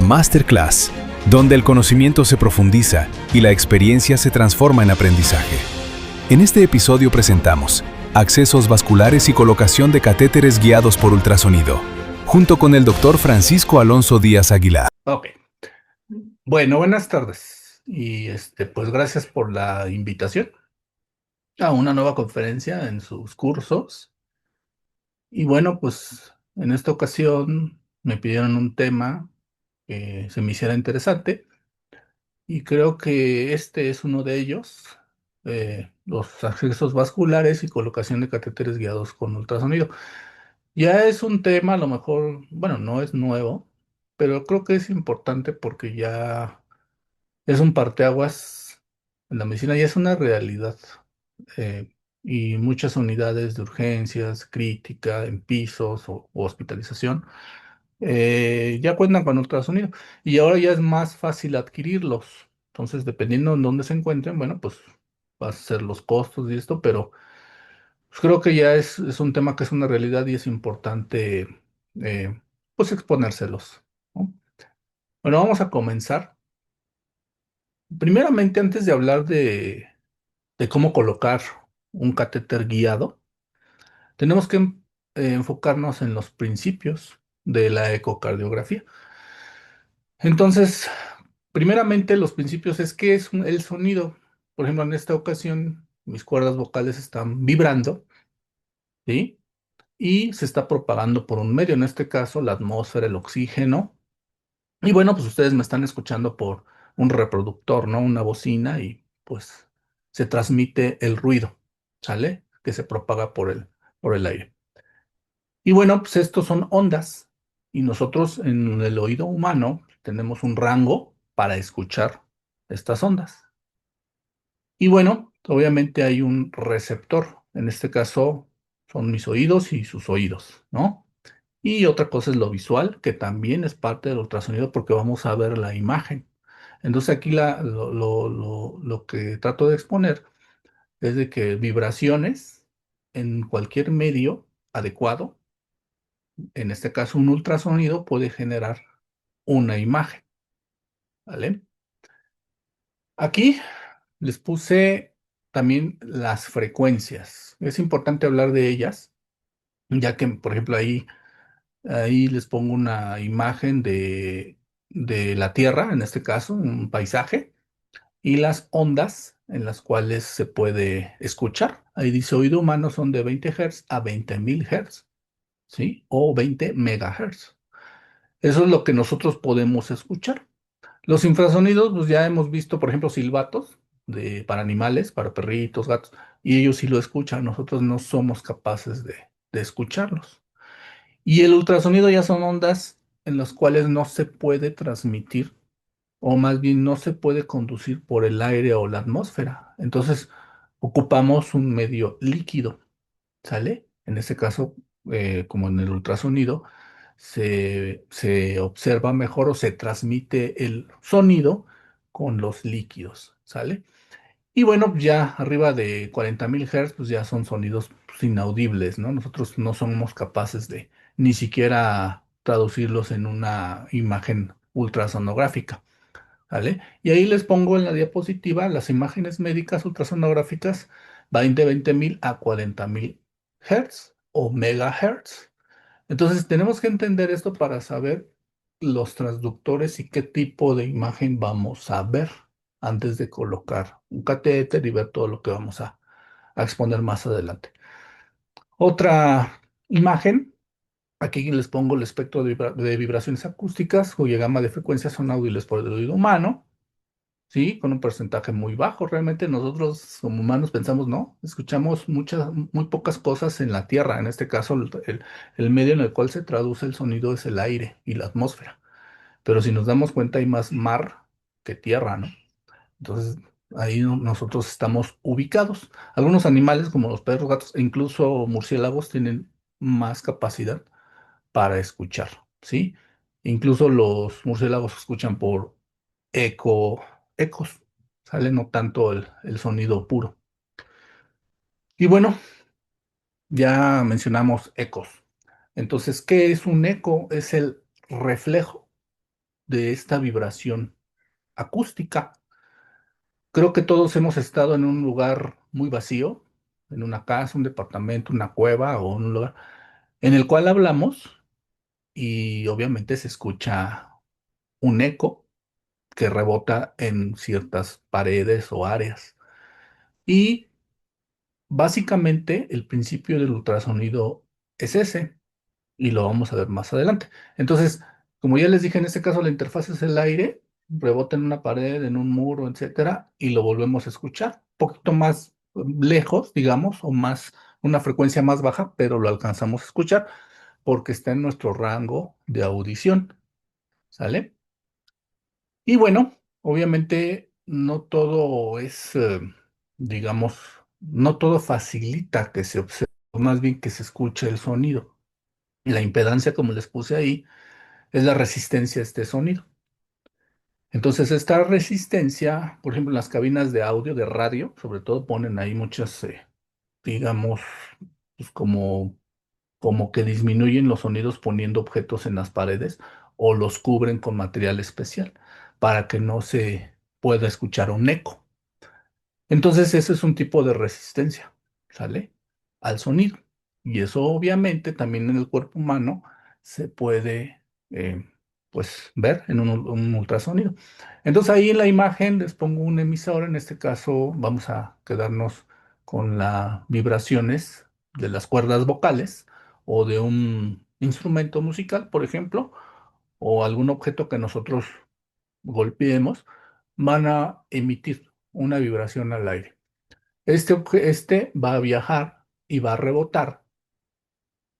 Masterclass, donde el conocimiento se profundiza y la experiencia se transforma en aprendizaje. En este episodio presentamos accesos vasculares y colocación de catéteres guiados por ultrasonido, junto con el doctor Francisco Alonso Díaz Aguilar. Ok. Bueno, buenas tardes. Y pues gracias por la invitación a una nueva conferencia en sus cursos. Y bueno, pues en esta ocasión me pidieron un tema que se me hiciera interesante y creo que este es uno de ellos, los accesos vasculares y colocación de catéteres guiados con ultrasonido. Ya es un tema, a lo mejor, bueno, no es nuevo, pero creo que es importante porque ya es un parteaguas en la medicina, ya es una realidad. eh, y muchas unidades de urgencias, crítica, en pisos o hospitalización, ya cuentan con ultrasonido. Y ahora ya es más fácil adquirirlos. Entonces, dependiendo en dónde se encuentren, bueno, pues va a ser los costos y esto, pero pues, creo que ya es un tema que es una realidad y es importante, pues, exponérselos, ¿no? Bueno, vamos a comenzar. Primeramente, antes de hablar de cómo colocar un catéter guiado, tenemos que enfocarnos en los principios de la ecocardiografía. Entonces, primeramente, los principios es qué es el sonido. Por ejemplo, en esta ocasión, mis cuerdas vocales están vibrando, ¿sí? Y se está propagando por un medio, en este caso, la atmósfera, el oxígeno. Y bueno, pues ustedes me están escuchando por un reproductor, ¿no? Una bocina y pues se transmite el ruido, ¿sale? Que se propaga por el aire. Y bueno, pues estos son ondas y nosotros en el oído humano tenemos un rango para escuchar estas ondas. Y bueno, obviamente hay un receptor, en este caso son mis oídos y sus oídos, ¿no? Y otra cosa es lo visual, que también es parte del ultrasonido porque vamos a ver la imagen. Entonces aquí lo que trato de exponer es de que vibraciones en cualquier medio adecuado, en este caso un ultrasonido, puede generar una imagen, ¿vale? Aquí les puse también las frecuencias. Es importante hablar de ellas, ya que, por ejemplo, ahí les pongo una imagen de la Tierra, en este caso, un paisaje, y las ondas en las cuales se puede escuchar. Ahí dice oído humano son de 20 Hz a 20.000 Hz, ¿sí? O 20 megahertz. Eso es lo que nosotros podemos escuchar. Los infrasonidos, pues ya hemos visto, por ejemplo, silbatos para animales, para perritos, gatos, y ellos sí lo escuchan. Nosotros no somos capaces de escucharlos. Y el ultrasonido ya son ondas en las cuales no se puede transmitir, o más bien no se puede conducir por el aire o la atmósfera. Entonces, ocupamos un medio líquido, ¿sale? En este caso, como en el ultrasonido, se observa mejor o se transmite el sonido con los líquidos, ¿sale? Y bueno, ya arriba de 40.000 Hz, pues ya son sonidos pues, inaudibles, ¿no? Nosotros no somos capaces de ni siquiera traducirlos en una imagen ultrasonográfica, ¿vale? Y ahí les pongo en la diapositiva las imágenes médicas ultrasonográficas, van de 20.000 a 40.000 Hz o megahertz. Entonces tenemos que entender esto para saber los transductores y qué tipo de imagen vamos a ver antes de colocar un catéter y ver todo lo que vamos a exponer más adelante. Otra imagen, aquí les pongo el espectro de vibraciones acústicas cuya gama de frecuencias son audibles por el oído humano. Sí, con un porcentaje muy bajo. Realmente nosotros como humanos pensamos, no, escuchamos muy pocas cosas en la Tierra. En este caso, el medio en el cual se traduce el sonido es el aire y la atmósfera. Pero si nos damos cuenta, hay más mar que tierra, ¿no? Entonces, ahí nosotros estamos ubicados. Algunos animales, como los perros, gatos e incluso murciélagos, tienen más capacidad para escuchar, ¿sí? Incluso los murciélagos escuchan por eco, ecos, ¿sale? No tanto el sonido puro. Y bueno, ya mencionamos ecos. Entonces, ¿qué es un eco? Es el reflejo. de esta vibración acústica. Creo que todos hemos estado en un lugar muy vacío, en una casa, un departamento, una cueva o un lugar en el cual hablamos y obviamente se escucha un eco que rebota en ciertas paredes o áreas. Y básicamente el principio del ultrasonido es ese, y lo vamos a ver más adelante. Entonces, como ya les dije, en este caso la interfaz es el aire, rebota en una pared, en un muro, etcétera, y lo volvemos a escuchar. Un poquito más lejos, digamos, o más, una frecuencia más baja, pero lo alcanzamos a escuchar porque está en nuestro rango de audición. ¿Sale? Y bueno, obviamente no todo es, digamos, no todo facilita que se observe, más bien que se escuche el sonido. Y la impedancia, como les puse ahí, es la resistencia a este sonido. Entonces, esta resistencia, por ejemplo, en las cabinas de audio, de radio, sobre todo ponen ahí muchas, digamos, pues como que disminuyen los sonidos poniendo objetos en las paredes o los cubren con material especial para que no se pueda escuchar un eco. Entonces, ese es un tipo de resistencia, ¿sale? Al sonido. Y eso obviamente también en el cuerpo humano se puede, pues, ver en un ultrasonido. Entonces, ahí en la imagen les pongo un emisor. En este caso, vamos a quedarnos con las vibraciones de las cuerdas vocales o de un instrumento musical, por ejemplo, o algún objeto que nosotros golpeemos, van a emitir una vibración al aire. Este va a viajar y va a rebotar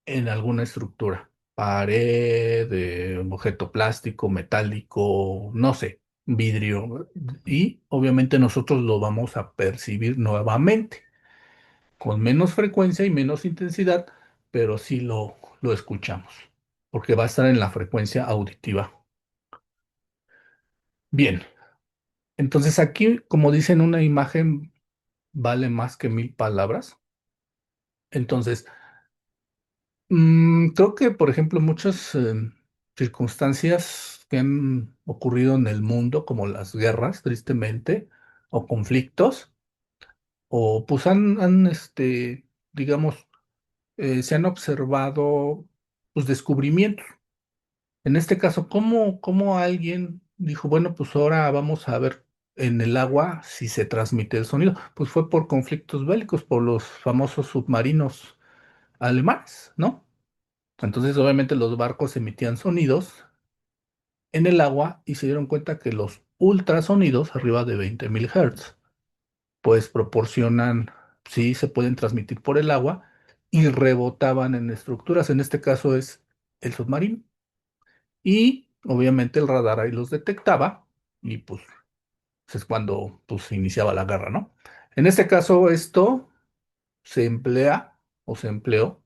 en alguna estructura, pared, objeto plástico, metálico, no sé, vidrio, y obviamente nosotros lo vamos a percibir nuevamente, con menos frecuencia y menos intensidad, pero sí lo escuchamos, porque va a estar en la frecuencia auditiva. Bien, entonces aquí, como dicen, una imagen vale más que mil palabras. Entonces, creo que, por ejemplo, muchas circunstancias que han ocurrido en el mundo, como las guerras, tristemente, o conflictos, o pues digamos, se han observado pues, descubrimientos. En este caso, ¿cómo alguien dijo, bueno, pues ahora vamos a ver en el agua si se transmite el sonido? Pues fue por conflictos bélicos, por los famosos submarinos alemanes, ¿no? Entonces, obviamente, los barcos emitían sonidos en el agua y se dieron cuenta que los ultrasonidos, arriba de 20.000 Hz, pues proporcionan, sí, se pueden transmitir por el agua y rebotaban en estructuras. En este caso es el submarino. Y obviamente el radar ahí los detectaba y pues es cuando pues, se iniciaba la guerra, ¿no? En este caso, esto se emplea o se empleó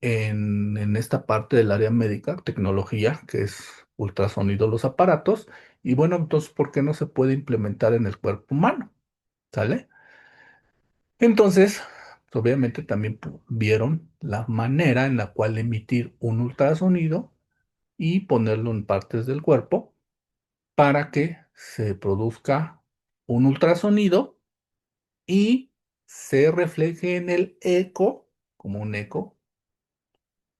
en esta parte del área médica, tecnología, que es ultrasonido los aparatos, y bueno, entonces, ¿por qué no se puede implementar en el cuerpo humano? ¿Sale? Entonces, pues, obviamente también vieron la manera en la cual emitir un ultrasonido y ponerlo en partes del cuerpo para que se produzca un ultrasonido y se refleje en el eco, como un eco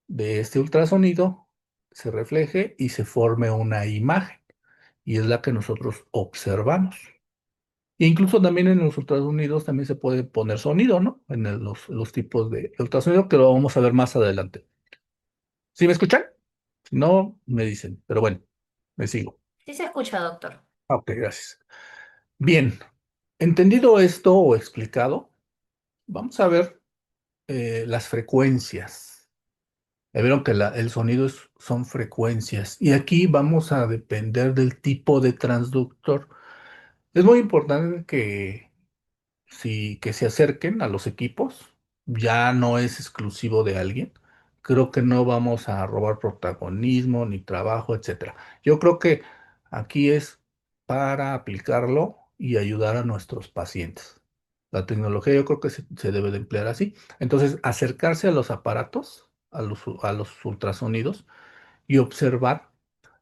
de este ultrasonido se refleje y se forme una imagen, y es la que nosotros observamos. E incluso también en los ultrasonidos también se puede poner sonido, ¿no? En los tipos de ultrasonido que lo vamos a ver más adelante. ¿Sí me escuchan? Si no, me dicen, pero bueno, me sigo. Sí se escucha, doctor. Ok, gracias. Bien, entendido esto o explicado, vamos a ver las frecuencias. Ya vieron que el sonido son frecuencias y aquí vamos a depender del tipo de transductor. Es muy importante que se acerquen a los equipos. Ya no es exclusivo de alguien. Creo que no vamos a robar protagonismo ni trabajo, etcétera. Yo creo que aquí es para aplicarlo y ayudar a nuestros pacientes. La tecnología yo creo que se debe de emplear así. Entonces, acercarse a los aparatos, a los ultrasonidos y observar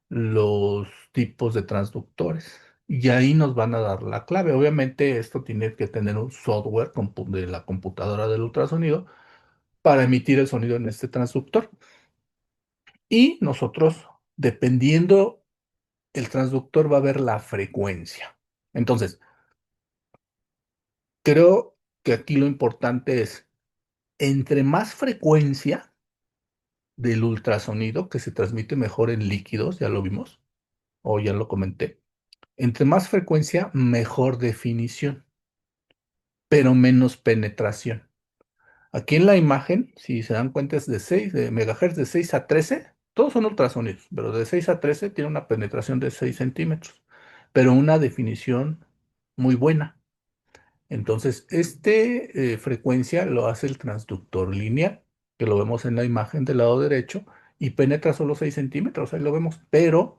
los tipos de transductores. Y ahí nos van a dar la clave. Obviamente esto tiene que tener un software de la computadora del ultrasonido para emitir el sonido en este transductor. Y nosotros, dependiendo el transductor, va a ver la frecuencia. Entonces, creo que aquí lo importante es, entre más frecuencia del ultrasonido, que se transmite mejor en líquidos, ya lo vimos, o ya lo comenté, entre más frecuencia, mejor definición, pero menos penetración. Aquí en la imagen, si se dan cuenta, es de 6 de megahertz, de 6 a 13. Todos son ultrasonidos, pero de 6 a 13 tiene una penetración de 6 centímetros, pero una definición muy buena. Entonces, frecuencia lo hace el transductor lineal, que lo vemos en la imagen del lado derecho, y penetra solo 6 centímetros, ahí lo vemos, pero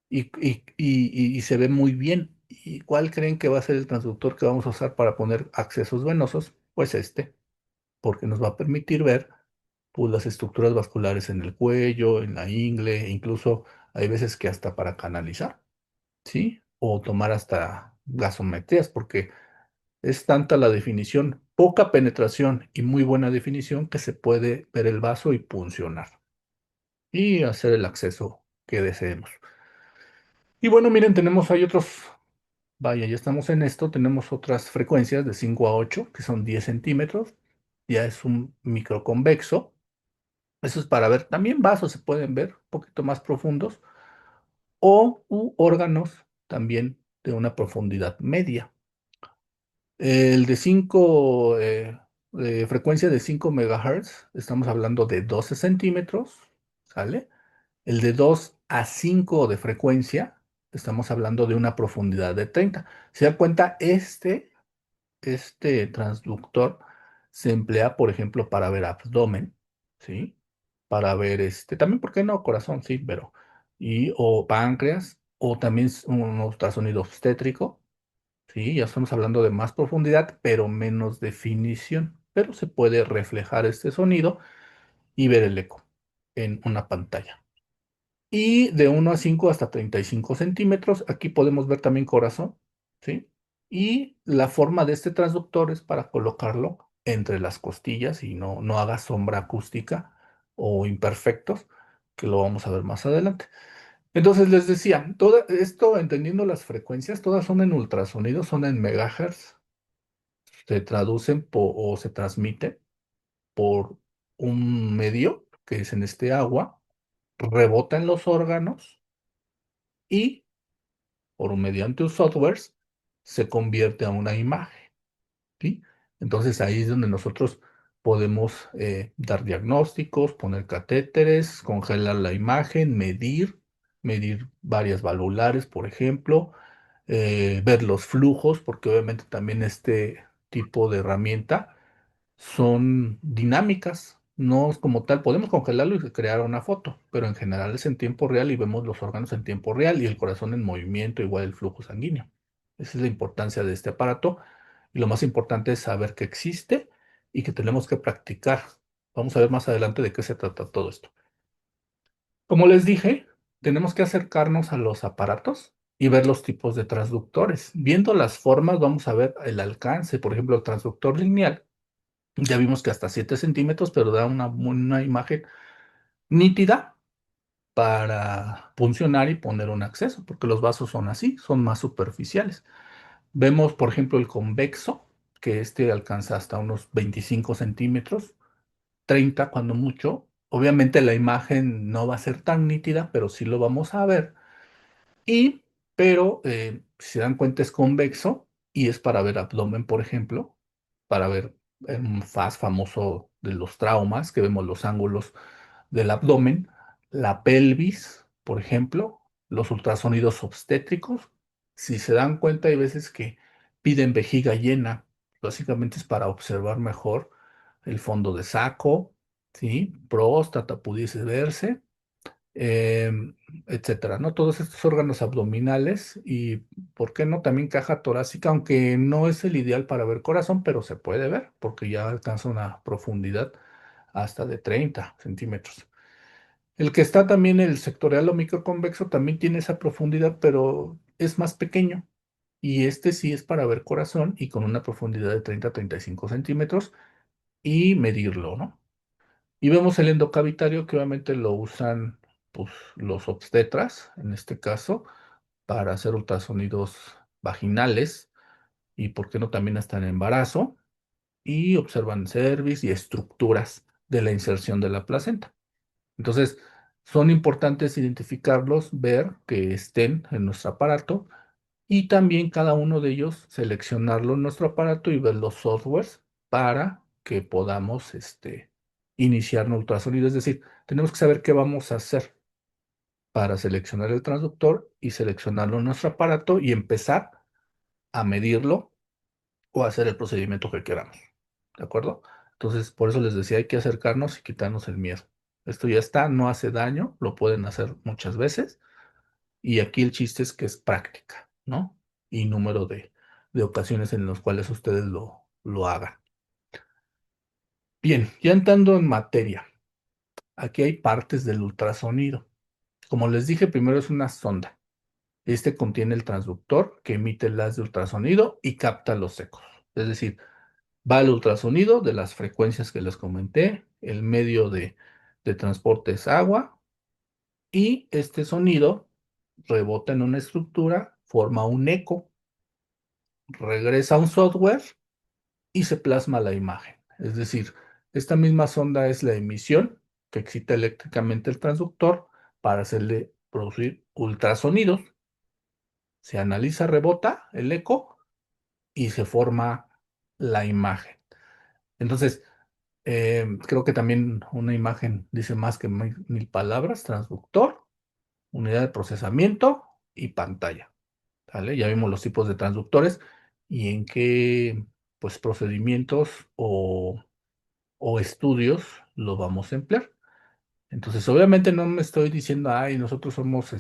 y se ve muy bien. ¿Y cuál creen que va a ser el transductor que vamos a usar para poner accesos venosos? Pues porque nos va a permitir ver pues, las estructuras vasculares en el cuello, en la ingle, e incluso hay veces que hasta para canalizar, ¿sí? O tomar hasta gasometrías, porque es tanta la definición, poca penetración y muy buena definición que se puede ver el vaso y puncionar y hacer el acceso que deseemos. Y bueno, miren, hay otros, vaya, ya estamos en esto, tenemos otras frecuencias de 5 a 8 que son 10 centímetros, ya es un microconvexo. Eso es para ver, también vasos se pueden ver un poquito más profundos o órganos también de una profundidad media. El de 5 de frecuencia de 5 megahertz, estamos hablando de 12 centímetros, ¿sale? El de 2 a 5 de frecuencia, estamos hablando de una profundidad de 30. ¿Se da cuenta? Este transductor se emplea, por ejemplo, para ver abdomen, ¿sí? Para ver también, ¿por qué no? Corazón, sí, pero, o páncreas, o también un ultrasonido obstétrico, ¿sí? Ya estamos hablando de más profundidad, pero menos definición, pero se puede reflejar este sonido y ver el eco en una pantalla. Y de 1 a 5 hasta 35 centímetros. Aquí podemos ver también corazón, ¿sí? Y la forma de este transductor es para colocarlo entre las costillas y no haga sombra acústica o imperfectos, que lo vamos a ver más adelante. Entonces les decía, todo esto, entendiendo las frecuencias, todas son en ultrasonido, son en megahertz, se traducen o se transmiten por un medio, que es en este agua, rebota en los órganos y mediante un software se convierte a una imagen, ¿sí? Entonces ahí es donde nosotros podemos dar diagnósticos, poner catéteres, congelar la imagen, medir varias valvulares, por ejemplo, ver los flujos, porque obviamente también este tipo de herramienta son dinámicas, no es como tal, podemos congelarlo y crear una foto, pero en general es en tiempo real y vemos los órganos en tiempo real y el corazón en movimiento, igual el flujo sanguíneo. Esa es la importancia de este aparato y lo más importante es saber que existe y que tenemos que practicar. Vamos a ver más adelante de qué se trata todo esto. Como les dije, tenemos que acercarnos a los aparatos y ver los tipos de transductores. Viendo las formas, vamos a ver el alcance. Por ejemplo, el transductor lineal ya vimos que hasta 7 centímetros, pero da una imagen nítida para funcionar y poner un acceso, porque los vasos son así, son más superficiales. Vemos, por ejemplo, el convexo, que alcanza hasta unos 25 centímetros, 30 cuando mucho. Obviamente la imagen no va a ser tan nítida, pero sí lo vamos a ver. Pero si se dan cuenta es convexo y es para ver abdomen, por ejemplo, para ver un FAS famoso de los traumas, que vemos los ángulos del abdomen, la pelvis, por ejemplo, los ultrasonidos obstétricos. Si se dan cuenta, hay veces que piden vejiga llena, básicamente es para observar mejor el fondo de saco, ¿sí? Próstata pudiese verse, etcétera, ¿no? Todos estos órganos abdominales y, ¿por qué no? También caja torácica, aunque no es el ideal para ver corazón, pero se puede ver porque ya alcanza una profundidad hasta de 30 centímetros. El que está también, el sectorial o microconvexo, también tiene esa profundidad, pero es más pequeño. Y este sí es para ver corazón y con una profundidad de 30 a 35 centímetros y medirlo, ¿no? Y vemos el endocavitario que obviamente lo usan pues, los obstetras, en este caso, para hacer ultrasonidos vaginales y, ¿por qué no?, también hasta en embarazo y observan cervix y estructuras de la inserción de la placenta. Entonces, son importantes identificarlos, ver que estén en nuestro aparato y también cada uno de ellos seleccionarlo en nuestro aparato y ver los softwares para que podamos iniciar un ultrasonido. Es decir, tenemos que saber qué vamos a hacer para seleccionar el transductor y seleccionarlo en nuestro aparato y empezar a medirlo o hacer el procedimiento que queramos. ¿De acuerdo? Entonces, por eso les decía, hay que acercarnos y quitarnos el miedo. Esto ya está, no hace daño, lo pueden hacer muchas veces. Y aquí el chiste es que es práctica, ¿no? Y número de ocasiones en las cuales ustedes lo hagan. Bien, ya entrando en materia, aquí hay partes del ultrasonido. Como les dije, primero es una sonda. Este contiene el transductor que emite el haz de ultrasonido y capta los ecos. Es decir, va el ultrasonido de las frecuencias que les comenté, el medio de transporte es agua y este sonido rebota en una estructura, forma un eco, regresa a un software y se plasma la imagen. Es decir, esta misma sonda es la emisión que excita eléctricamente el transductor para hacerle producir ultrasonidos. Se analiza, rebota el eco y se forma la imagen. Entonces, creo que también una imagen dice más que mil palabras: transductor, unidad de procesamiento y pantalla. ¿Vale? Ya vimos los tipos de transductores y en qué pues, procedimientos o estudios lo vamos a emplear. Entonces, obviamente no me estoy diciendo, ay, nosotros somos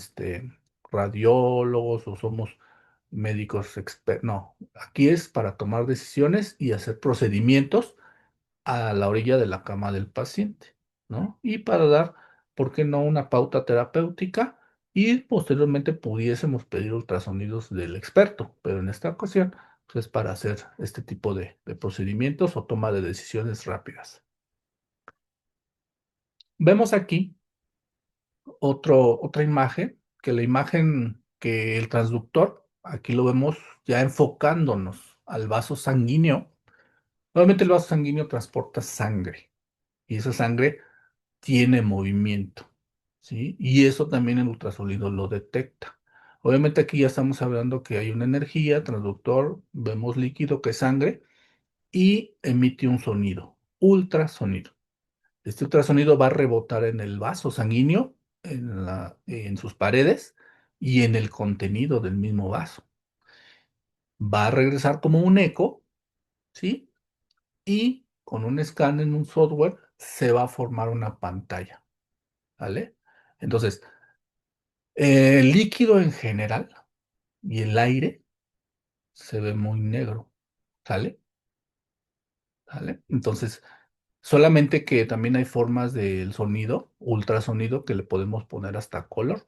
radiólogos o somos médicos expertos. No, aquí es para tomar decisiones y hacer procedimientos a la orilla de la cama del paciente, ¿no? Y para dar, ¿por qué no?, una pauta terapéutica y posteriormente pudiésemos pedir ultrasonidos del experto, pero en esta ocasión pues, es para hacer este tipo de procedimientos o toma de decisiones rápidas. Vemos aquí otra imagen, que la imagen que el transductor, aquí lo vemos ya enfocándonos al vaso sanguíneo. Nuevamente el vaso sanguíneo transporta sangre y esa sangre tiene movimiento, ¿sí? Y eso también el ultrasonido lo detecta. Obviamente aquí ya estamos hablando que hay una energía, transductor, vemos líquido que es sangre y emite un sonido, ultrasonido. Este ultrasonido va a rebotar en el vaso sanguíneo, en sus paredes y en el contenido del mismo vaso. Va a regresar como un eco, ¿sí? Y con un scan en un software se va a formar una pantalla, ¿vale? Entonces, el líquido en general y el aire se ve muy negro, ¿sale? ¿Sale? Entonces, solamente que también hay formas del sonido, ultrasonido, que le podemos poner hasta color.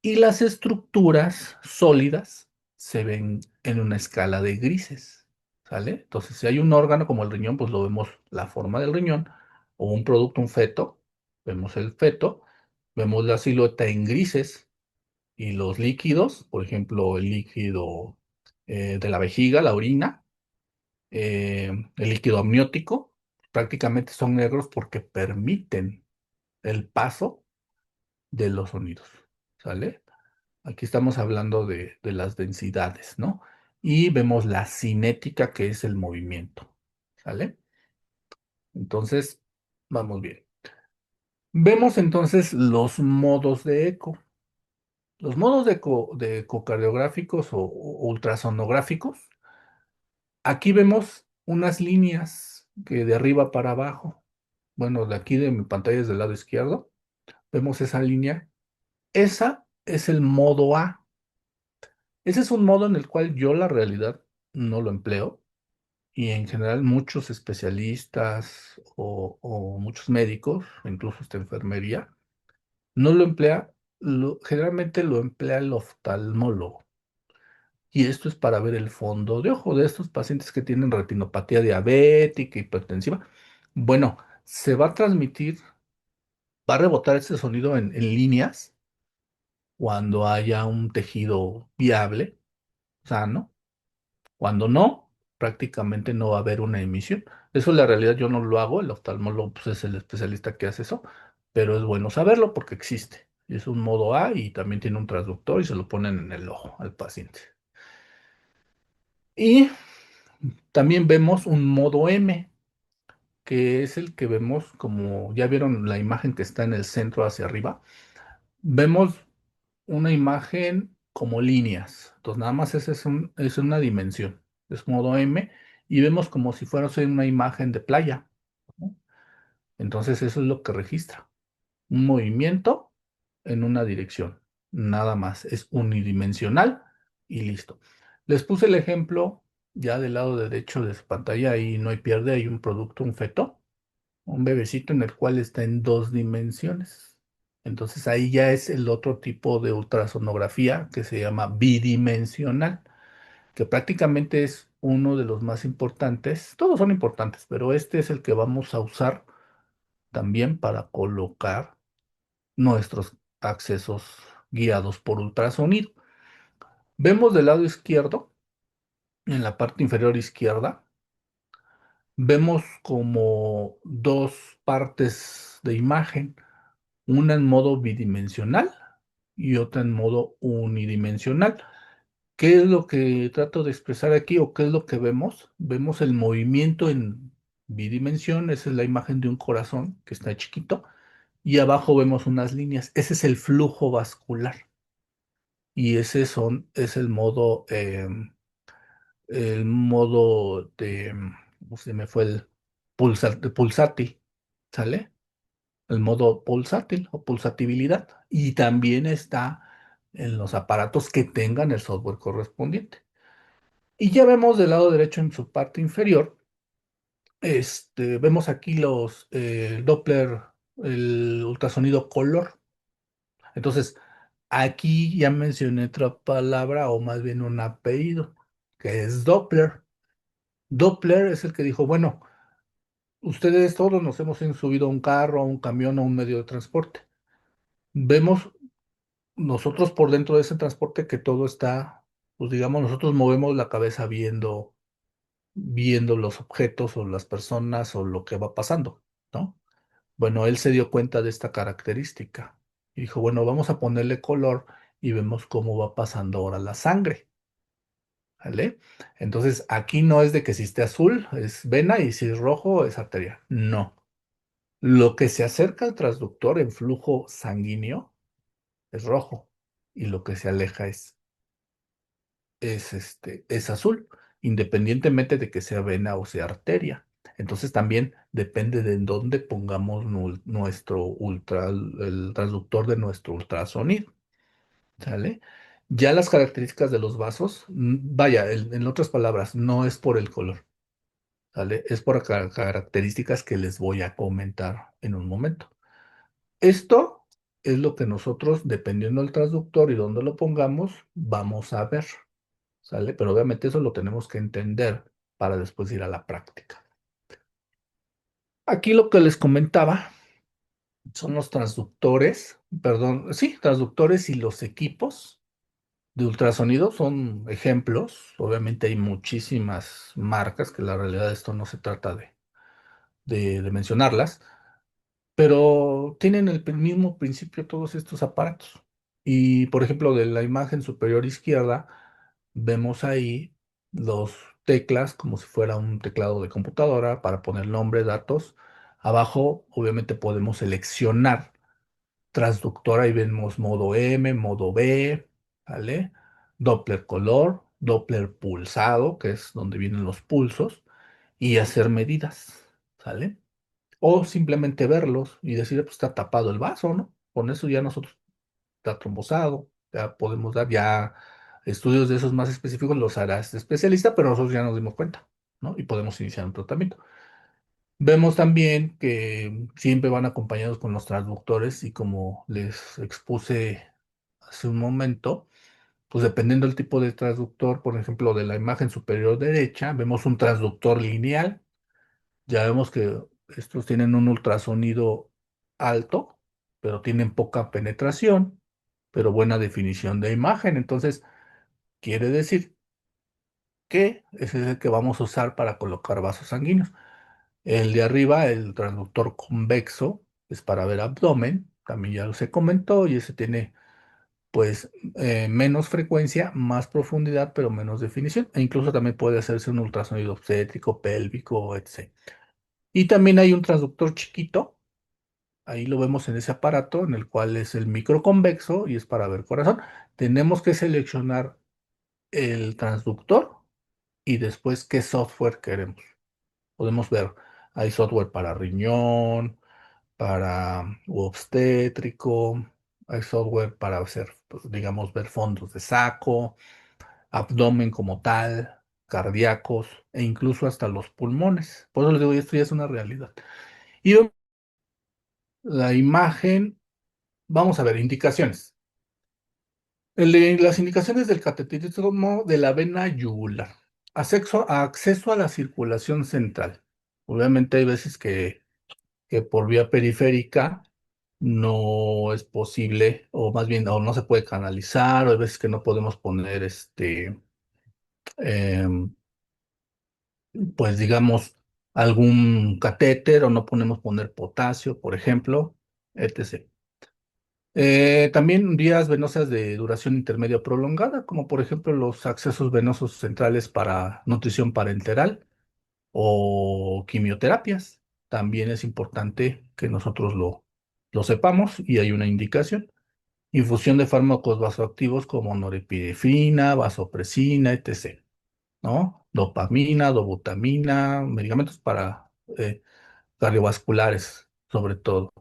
Y las estructuras sólidas se ven en una escala de grises, ¿sale? Entonces, si hay un órgano como el riñón, pues lo vemos la forma del riñón, o un producto, un feto, vemos el feto, vemos la silueta en grises, y los líquidos, por ejemplo, el líquido de la vejiga, la orina, el líquido amniótico, prácticamente son negros porque permiten el paso de los sonidos, ¿sale? Aquí estamos hablando de las densidades, ¿no? Y vemos la cinética, que es el movimiento, ¿sale? Entonces, vamos bien. Vemos entonces los modos de eco. Los modos de ecocardiográficos o ultrasonográficos, aquí vemos unas líneas que de arriba para abajo, bueno, de aquí de mi pantalla es del lado izquierdo, vemos esa línea. Esa es el modo A. Ese es un modo en el cual yo la realidad no lo empleo y en general muchos especialistas o muchos médicos, incluso esta enfermería, No lo emplea, generalmente lo emplea el oftalmólogo. Y esto es para ver el fondo de ojo de estos pacientes que tienen retinopatía diabética, hipertensiva. Bueno, se va a transmitir, va a rebotar ese sonido en líneas cuando haya un tejido viable, sano. Cuando no, prácticamente no va a haber una emisión. Eso en la realidad yo no lo hago, el oftalmólogo pues, es el especialista que hace eso, pero es bueno saberlo porque existe. Es un modo A y también tiene un transductor y se lo ponen en el ojo al paciente. Y también vemos un modo M, que es el que vemos como, ya vieron la imagen que está en el centro hacia arriba. Vemos una imagen como líneas. Entonces, nada más esa es una dimensión. Es modo M y vemos como si fuera una imagen de playa, ¿no? Entonces, eso es lo que registra. Un movimiento en una dirección. Nada más. Es unidimensional y listo. Les puse el ejemplo ya del lado derecho de su pantalla. Ahí no hay pierde, hay un producto, un feto, un bebecito en el cual está en dos dimensiones. Entonces ahí ya es el otro tipo de ultrasonografía que se llama bidimensional, que prácticamente es uno de los más importantes. Todos son importantes, pero este es el que vamos a usar también para colocar nuestros accesos guiados por ultrasonido. Vemos del lado izquierdo, en la parte inferior izquierda, vemos como dos partes de imagen, una en modo bidimensional y otra en modo unidimensional. ¿Qué es lo que trato de expresar aquí o qué es lo que vemos? Vemos el movimiento en bidimensión, esa es la imagen de un corazón que está chiquito, y abajo vemos unas líneas, ese es el flujo vascular y ese es el modo de, ¿cómo se me fue el de pulsátil? ¿Sale? El modo pulsátil o pulsatibilidad. Y también está en los aparatos que tengan el software correspondiente. Y ya vemos del lado derecho en su parte inferior, vemos aquí los Doppler, el ultrasonido color. Entonces, aquí ya mencioné otra palabra o más bien un apellido, que es Doppler. Doppler es el que dijo, bueno, ustedes todos nos hemos subido a un carro, a un camión, a un medio de transporte. Vemos nosotros por dentro de ese transporte que todo está, pues digamos, nosotros movemos la cabeza viendo los objetos o las personas o lo que va pasando, ¿no? Bueno, él se dio cuenta de esta característica y dijo, bueno, vamos a ponerle color y vemos cómo va pasando ahora la sangre, ¿vale? Entonces, aquí no es de que si esté azul es vena y si es rojo es arteria. No. Lo que se acerca al transductor en flujo sanguíneo es rojo y lo que se aleja es azul, independientemente de que sea vena o sea arteria. Entonces también depende de en dónde pongamos nuestro el transductor de nuestro ultrasonido, ¿sale? Ya las características de los vasos, vaya, en otras palabras, no es por el color, ¿sale? Es por características que les voy a comentar en un momento. Esto es lo que nosotros, dependiendo del transductor y dónde lo pongamos, vamos a ver. ¿Sale? Pero obviamente eso lo tenemos que entender para después ir a la práctica. Aquí lo que les comentaba son los transductores, perdón, sí, transductores y los equipos de ultrasonido son ejemplos. Obviamente hay muchísimas marcas que la realidad esto no se trata de mencionarlas, pero tienen el mismo principio todos estos aparatos. Y por ejemplo, de la imagen superior izquierda, vemos ahí dos teclas como si fuera un teclado de computadora para poner nombre, datos. Abajo, obviamente, podemos seleccionar transductor. Ahí vemos modo M, modo B, ¿vale? Doppler color, Doppler pulsado, que es donde vienen los pulsos, y hacer medidas, ¿sale? O simplemente verlos y decir, pues está tapado el vaso, ¿no? Con eso ya nosotros está trombosado, ya podemos dar ya estudios de esos más específicos, los hará este especialista, pero nosotros ya nos dimos cuenta, ¿no? Y podemos iniciar un tratamiento. Vemos también que siempre van acompañados con los transductores y como les expuse hace un momento, pues dependiendo del tipo de transductor, por ejemplo, de la imagen superior derecha, vemos un transductor lineal. Ya vemos que estos tienen un ultrasonido alto, pero tienen poca penetración, pero buena definición de imagen. Entonces, quiere decir que ese es el que vamos a usar para colocar vasos sanguíneos. El de arriba, el transductor convexo, es para ver abdomen, también ya se comentó, y ese tiene pues menos frecuencia, más profundidad, pero menos definición. E incluso también puede hacerse un ultrasonido obstétrico, pélvico, etc. Y también hay un transductor chiquito, ahí lo vemos en ese aparato, en el cual es el microconvexo y es para ver corazón. Tenemos que seleccionar el transductor y después qué software queremos. Podemos ver, hay software para riñón, para obstétrico, hay software para hacer, pues, digamos, ver fondos de saco, abdomen como tal, cardíacos e incluso hasta los pulmones. Por eso les digo, esto ya es una realidad. Y vemos la imagen, vamos a ver, indicaciones. Las indicaciones del cateterismo de la vena yugular. Acceso a la circulación central. Obviamente hay veces que por vía periférica no es posible, o más bien, o no se puede canalizar, o hay veces que no podemos poner em, pues digamos, algún catéter, o no podemos poner potasio, por ejemplo, etc. También vías venosas de duración intermedia prolongada, como por ejemplo los accesos venosos centrales para nutrición parenteral o quimioterapias. También es importante que nosotros lo sepamos y hay una indicación. Infusión de fármacos vasoactivos como norepinefrina, vasopresina, etc. ¿No? Dopamina, dobutamina, medicamentos para cardiovasculares, sobre todo.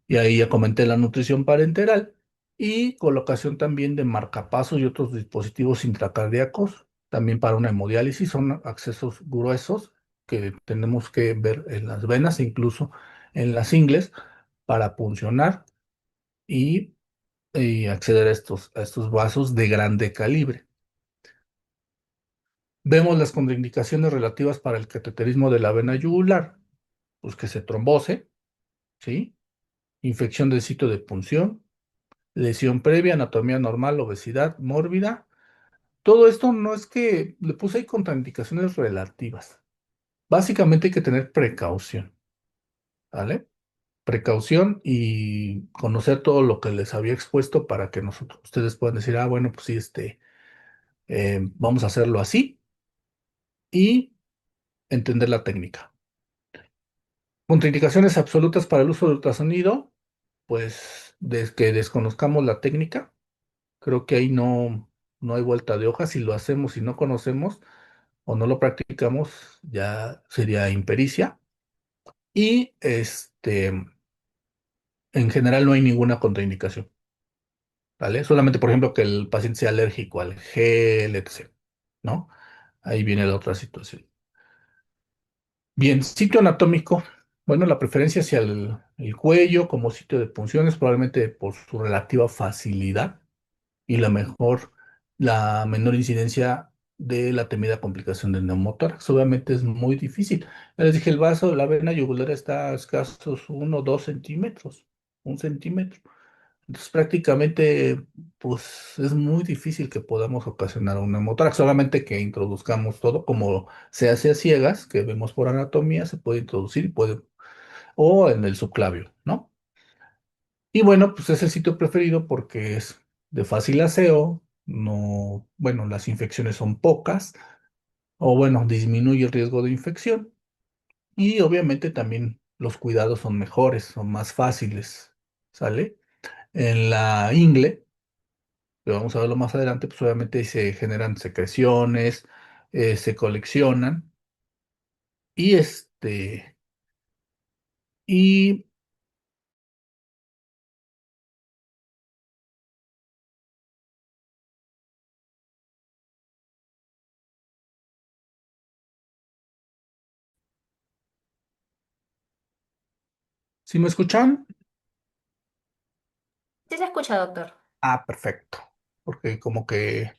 Y ahí ya comenté la nutrición parenteral y colocación también de marcapasos y otros dispositivos intracardíacos, también para una hemodiálisis. Son accesos gruesos que tenemos que ver en las venas e incluso en las ingles para puncionar y, y acceder a estos vasos de grande calibre. Vemos las contraindicaciones relativas para el cateterismo de la vena yugular, pues que se trombose, ¿sí? Infección del sitio de punción, lesión previa, anatomía normal, obesidad mórbida. Todo esto no es que le puse ahí contraindicaciones relativas. Básicamente hay que tener precaución, ¿vale? Precaución y conocer todo lo que les había expuesto para que ustedes puedan decir, ah, bueno, pues sí, vamos a hacerlo así y entender la técnica. Contraindicaciones absolutas para el uso de ultrasonido, pues desde que desconozcamos la técnica, creo que ahí no hay vuelta de hoja. Si lo hacemos y no conocemos o no lo practicamos, ya sería impericia. Y en general no hay ninguna contraindicación, ¿vale? Solamente, por ejemplo, que el paciente sea alérgico al gel, etc., ¿no? Ahí viene la otra situación. Bien, sitio anatómico. Bueno, la preferencia hacia el cuello como sitio de punciones, probablemente por su relativa facilidad y la menor incidencia de la temida complicación del neumotórax. Obviamente es muy difícil. Ya les dije, el vaso, la vena yugular está a escasos 1 o 2 centímetros, 1 centímetro. Entonces prácticamente, pues es muy difícil que podamos ocasionar un neumotórax, solamente que introduzcamos todo como se hace a ciegas, que vemos por anatomía, se puede introducir o en el subclavio, ¿no? Y bueno, pues es el sitio preferido porque es de fácil aseo, no, bueno, las infecciones son pocas, o bueno, disminuye el riesgo de infección y obviamente también los cuidados son mejores, son más fáciles, ¿sale? En la ingle, que vamos a verlo más adelante, pues obviamente se generan secreciones, se coleccionan y y ¿Sí me escuchan? Sí se escucha, doctor. Ah, perfecto. Porque como que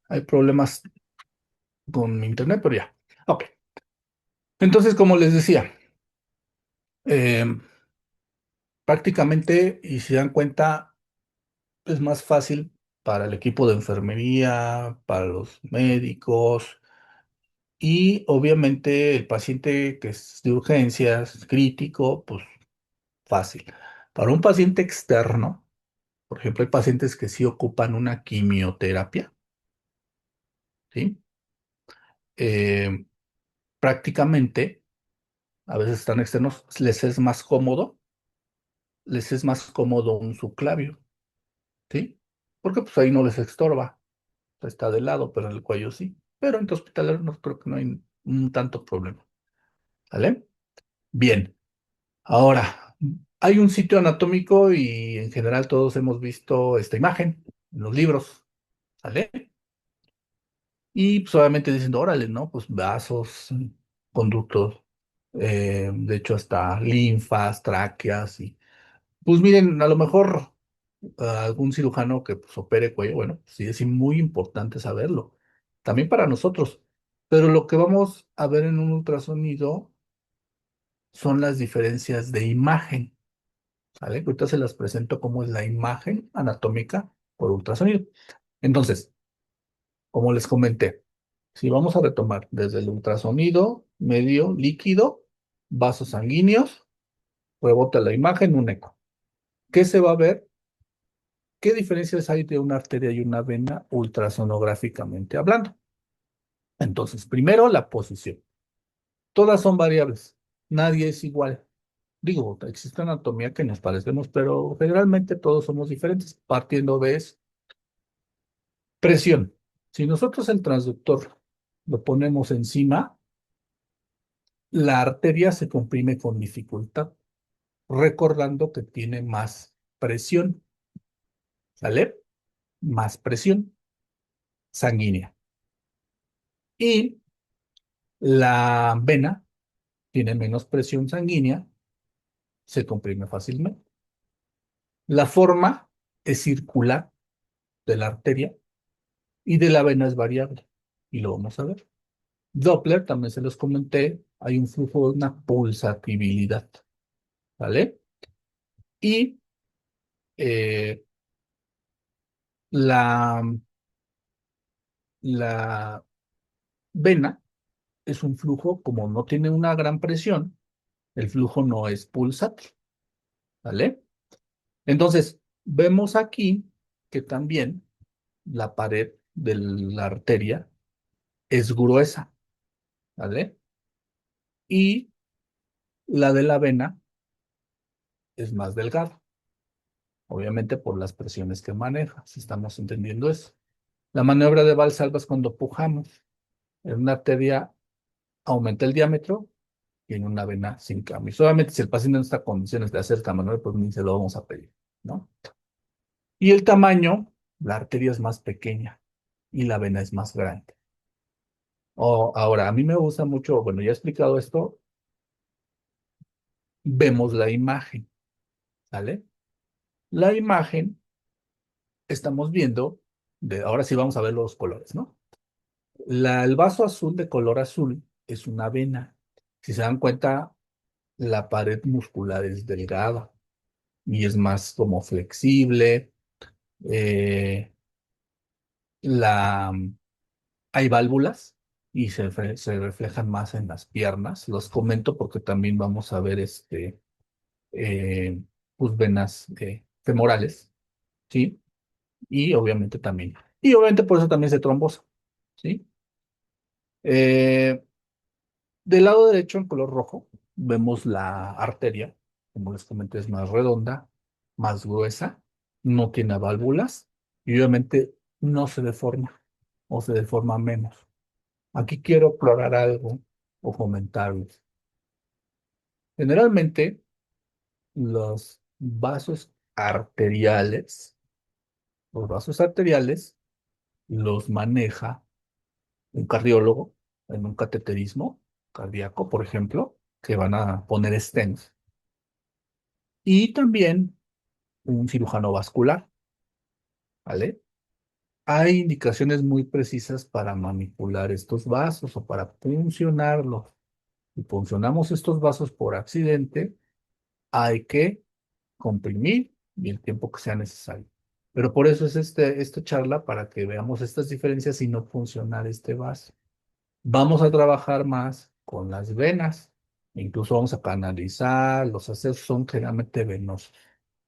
hay problemas con mi internet, pero ya. Ok. Entonces, como les decía, eh, prácticamente, y si dan cuenta, es más fácil para el equipo de enfermería, para los médicos y obviamente el paciente que es de urgencias, crítico, pues fácil. Para un paciente externo, por ejemplo, hay pacientes que sí ocupan una quimioterapia, ¿sí? Eh, prácticamente, a veces están externos, les es más cómodo un subclavio, ¿sí? Porque pues ahí no les estorba, está de lado, pero en el cuello sí. Pero en tu hospital no creo que no hay un tanto problema, ¿vale? Bien, ahora, hay un sitio anatómico y en general todos hemos visto esta imagen en los libros, ¿vale? Y pues obviamente dicen, órale, ¿no? Pues vasos, conductos, de hecho hasta linfas, tráqueas y pues miren, a lo mejor algún cirujano que pues, opere cuello, bueno, sí es muy importante saberlo, también para nosotros, pero lo que vamos a ver en un ultrasonido son las diferencias de imagen, ¿vale? Ahorita se las presento como es la imagen anatómica por ultrasonido. Entonces, como les comenté, si vamos a retomar desde el ultrasonido, medio, líquido, vasos sanguíneos, rebota la imagen, un eco. ¿Qué se va a ver? ¿Qué diferencias hay de una arteria y una vena ultrasonográficamente hablando? Entonces, primero la posición. Todas son variables. Nadie es igual. Digo, existe anatomía que nos parecemos, pero generalmente todos somos diferentes, partiendo de eso. Presión. Si nosotros el transductor lo ponemos encima, la arteria se comprime con dificultad, recordando que tiene más presión, ¿sale? Más presión sanguínea. Y la vena tiene menos presión sanguínea, se comprime fácilmente. La forma es circular de la arteria y de la vena es variable. Y lo vamos a ver. Doppler, también se los comenté, hay un flujo de una pulsatibilidad, ¿vale? Y eh, la, la vena es un flujo, como no tiene una gran presión, el flujo no es pulsátil, ¿vale? Entonces, vemos aquí que también la pared de la arteria es gruesa, ¿vale? Y la de la vena es más delgada, obviamente por las presiones que maneja, si estamos entendiendo eso. La maniobra de Valsalva es cuando pujamos. En una arteria aumenta el diámetro y en una vena sin cambio. Solamente si el paciente no está en condiciones de hacer esta maniobra, pues ni se lo vamos a pedir, ¿no? Y el tamaño, la arteria es más pequeña y la vena es más grande. Ahora, a mí me gusta mucho, bueno, ya he explicado esto, vemos la imagen, ¿sale? La imagen, estamos viendo, ahora sí vamos a ver los colores, ¿no? El vaso azul de color azul es una vena. Si se dan cuenta, la pared muscular es delgada y es más como flexible. eh, la, hay válvulas y se reflejan más en las piernas. Los comento porque también vamos a ver eh, pues venas femorales, ¿sí? Y obviamente también. Y obviamente por eso también se trombosa, ¿sí? Eh, del lado derecho, en color rojo, vemos la arteria, como les comenté, es más redonda, más gruesa, no tiene válvulas y obviamente no se deforma o se deforma menos. Aquí quiero aclarar algo o comentarles. Generalmente, los vasos arteriales los maneja un cardiólogo en un cateterismo cardíaco, por ejemplo, que van a poner stents. y también un cirujano vascular, ¿vale? Hay indicaciones muy precisas para manipular estos vasos o para puncionarlos. Si puncionamos estos vasos por accidente, hay que comprimir y el tiempo que sea necesario. Pero por eso es esta charla para que veamos estas diferencias y no funcionar este vaso. Vamos a trabajar más con las venas. Incluso vamos a canalizar, los accesos son generalmente venosos,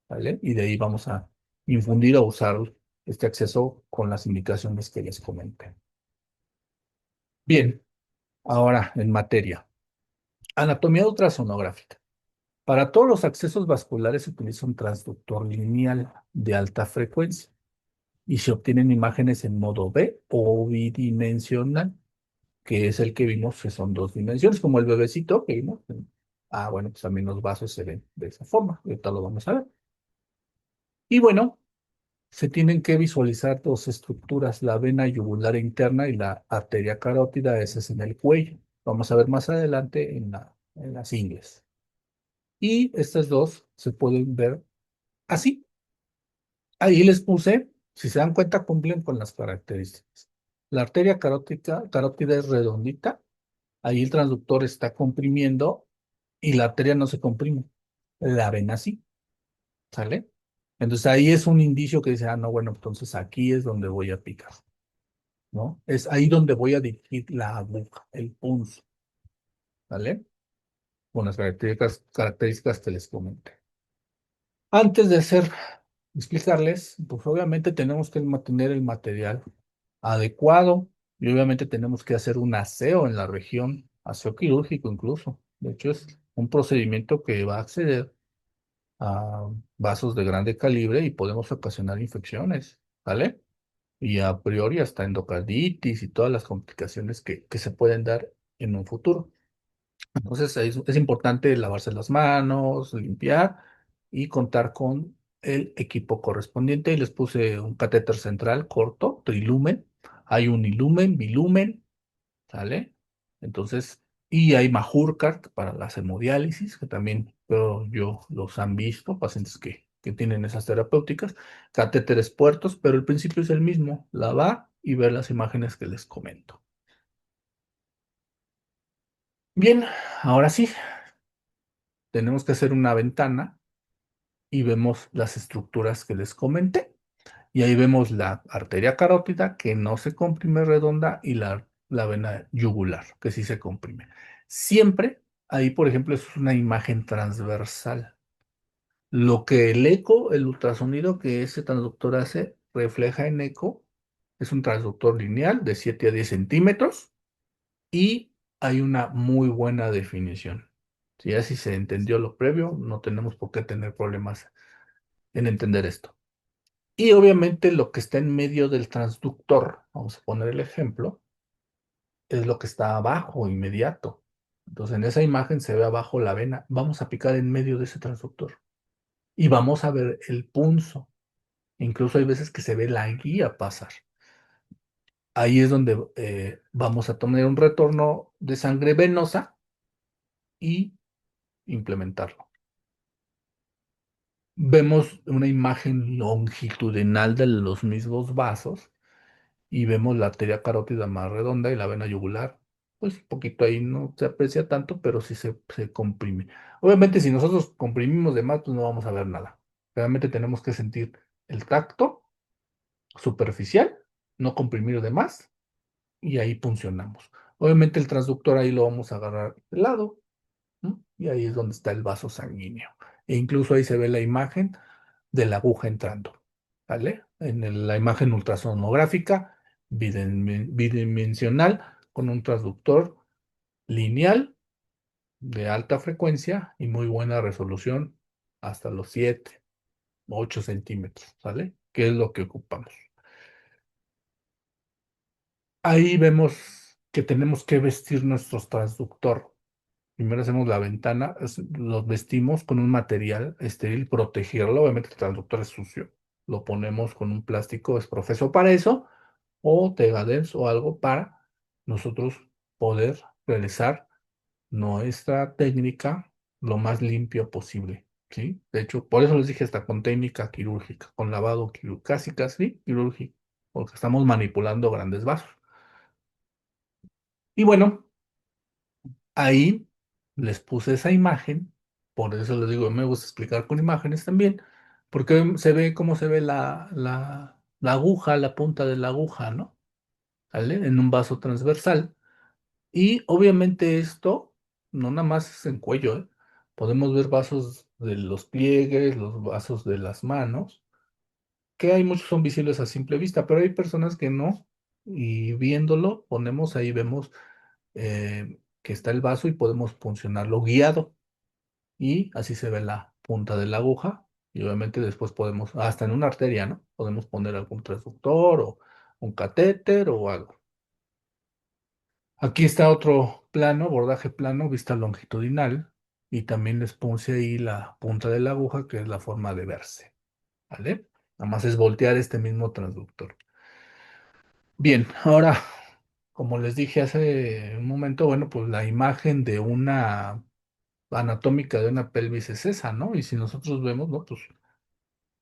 ¿vale? Y de ahí vamos a infundir o usar este acceso con las indicaciones que les comenté. Bien, ahora en materia. Anatomía ultrasonográfica. Para todos los accesos vasculares se utiliza un transductor lineal de alta frecuencia y se obtienen imágenes en modo B o bidimensional, que es el que vimos que son dos dimensiones, como el bebecito que vimos. Ah, bueno, pues también los vasos se ven de esa forma. Ahorita lo vamos a ver. Y bueno, se tienen que visualizar dos estructuras, la vena yugular interna y la arteria carótida, esa es en el cuello. Vamos a ver más adelante en las ingles. Y estas dos se pueden ver así. Ahí les puse, si se dan cuenta, cumplen con las características. La arteria carótida es redondita, ahí el transductor está comprimiendo y la arteria no se comprime. La ven así, ¿sale? Entonces ahí es un indicio que dice, ah, no, bueno, entonces aquí es donde voy a picar, ¿no? Es ahí donde voy a dirigir la aguja, el punzo, ¿vale? Con las características que les comenté. Antes de explicarles, pues obviamente tenemos que mantener el material adecuado y obviamente tenemos que hacer un aseo en la región, aseo quirúrgico incluso. De hecho, es un procedimiento que va a acceder a vasos de grande calibre y podemos ocasionar infecciones, ¿vale? Y a priori hasta endocarditis y todas las complicaciones que se pueden dar en un futuro. Entonces es importante lavarse las manos, limpiar y contar con el equipo correspondiente. Y les puse un catéter central corto, trilumen. Hay un ilumen, bilumen, ¿sale? Entonces, y hay Majurcar para las hemodiálisis, que también pero yo los han visto, pacientes que tienen esas terapéuticas, catéteres puertos, pero el principio es el mismo, lavar y ver las imágenes que les comento. Bien, ahora sí, tenemos que hacer una ventana y vemos las estructuras que les comenté. Y ahí vemos la arteria carótida que no se comprime redonda y la vena yugular que sí se comprime. Siempre ahí, por ejemplo, es una imagen transversal. Lo que el eco, el ultrasonido que ese transductor hace, refleja en eco, es un transductor lineal de 7 a 10 centímetros y hay una muy buena definición. Si así se entendió lo previo, no tenemos por qué tener problemas en entender esto. Y obviamente lo que está en medio del transductor, vamos a poner el ejemplo, es lo que está abajo, inmediato. Entonces en esa imagen se ve abajo la vena. Vamos a picar en medio de ese transductor y vamos a ver el punzo. Incluso hay veces que se ve la guía pasar. Ahí es donde vamos a tener un retorno de sangre venosa y implementarlo. Vemos una imagen longitudinal de los mismos vasos y vemos la arteria carótida más redonda y la vena yugular, pues un poquito ahí no se aprecia tanto, pero sí se comprime. Obviamente, si nosotros comprimimos de más, pues no vamos a ver nada. Realmente tenemos que sentir el tacto superficial, no comprimir de más, y ahí funcionamos. Obviamente, el transductor ahí lo vamos a agarrar de lado, ¿no? Y ahí es donde está el vaso sanguíneo. E incluso ahí se ve la imagen de la aguja entrando, ¿vale? La imagen ultrasonográfica bidimensional con un transductor lineal de alta frecuencia y muy buena resolución hasta los 7, 8 centímetros, ¿sale? ¿Qué es lo que ocupamos? Ahí vemos que tenemos que vestir nuestro transductor. Primero hacemos la ventana, los vestimos con un material estéril, protegerlo. Obviamente el transductor es sucio. Lo ponemos con un plástico es profeso para eso, o Tegadens o algo para nosotros poder realizar nuestra técnica lo más limpio posible. ¿sí? De hecho, por eso les dije hasta con técnica quirúrgica, con lavado casi casi quirúrgico, porque estamos manipulando grandes vasos. Y bueno, ahí les puse esa imagen, por eso les digo, me gusta explicar con imágenes también, porque se ve cómo se ve la aguja, la punta de la aguja, ¿no? ¿Sale? En un vaso transversal. Y obviamente esto no nada más es en cuello, ¿eh? Podemos ver vasos de los pliegues, los vasos de las manos, que hay muchos son visibles a simple vista, pero hay personas que no. Y viéndolo, ponemos ahí, vemos que está el vaso y podemos funcionarlo guiado. Y así se ve la punta de la aguja. Y obviamente después podemos, hasta en una arteria, ¿no? Podemos poner algún transductor o un catéter o algo. Aquí está otro plano, abordaje plano, vista longitudinal, y también les puse ahí la punta de la aguja, que es la forma de verse, ¿vale? Nada más es voltear este mismo transductor. Bien, ahora, como les dije hace un momento, bueno, pues la imagen de una anatómica de una pelvis es esa, ¿no? Y si nosotros vemos, ¿no?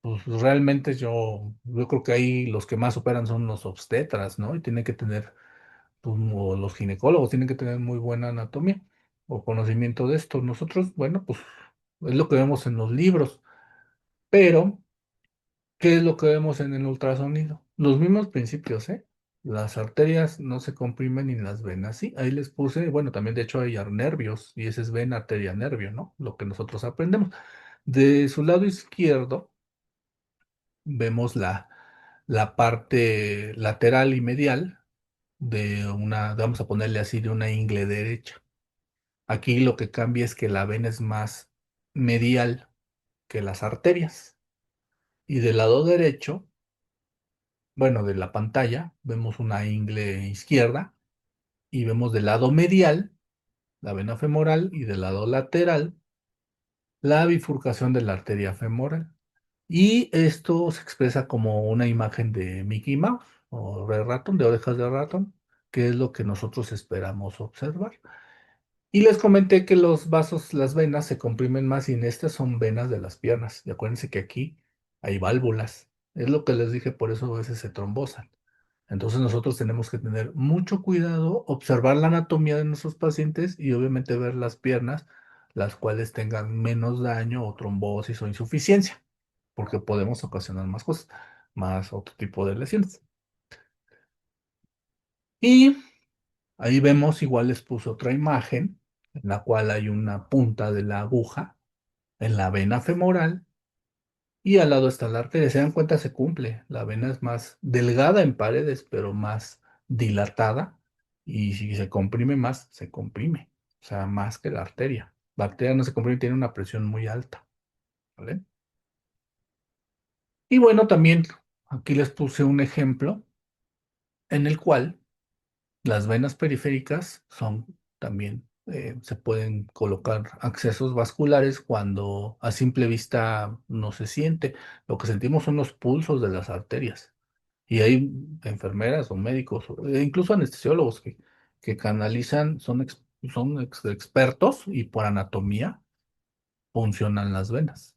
Pues realmente yo creo que ahí los que más operan son los obstetras, ¿no? Y tienen que tener o los ginecólogos tienen que tener muy buena anatomía o conocimiento de esto. Nosotros, bueno, pues es lo que vemos en los libros, pero ¿qué es lo que vemos en el ultrasonido? Los mismos principios, ¿eh? Las arterias no se comprimen ni las venas, sí. Ahí les puse, bueno, también de hecho hay nervios y ese es vena, arteria, nervio, ¿no? Lo que nosotros aprendemos. De su lado izquierdo vemos la parte lateral y medial vamos a ponerle así, de una ingle derecha. Aquí lo que cambia es que la vena es más medial que las arterias. Y del lado derecho, bueno, de la pantalla, vemos una ingle izquierda y vemos del lado medial la vena femoral y del lado lateral la bifurcación de la arteria femoral. Y esto se expresa como una imagen de Mickey Mouse o de ratón, de orejas de ratón, que es lo que nosotros esperamos observar. Y les comenté que los vasos, las venas se comprimen más y en estas son venas de las piernas. Y acuérdense que aquí hay válvulas. Es lo que les dije, por eso a veces se trombosan. Entonces nosotros tenemos que tener mucho cuidado, observar la anatomía de nuestros pacientes y obviamente ver las piernas, las cuales tengan menos daño o trombosis o insuficiencia, porque podemos ocasionar más cosas, más otro tipo de lesiones. Y ahí vemos, igual les puse otra imagen, en la cual hay una punta de la aguja en la vena femoral y al lado está la arteria. Se dan cuenta, se cumple. La vena es más delgada en paredes, pero más dilatada. Y si se comprime más, se comprime. O sea, más que la arteria. La arteria no se comprime, tiene una presión muy alta. ¿Vale? Y bueno, también aquí les puse un ejemplo en el cual las venas periféricas son también, se pueden colocar accesos vasculares cuando a simple vista no se siente. Lo que sentimos son los pulsos de las arterias. Y hay enfermeras o médicos, e incluso anestesiólogos que canalizan, expertos y por anatomía funcionan las venas.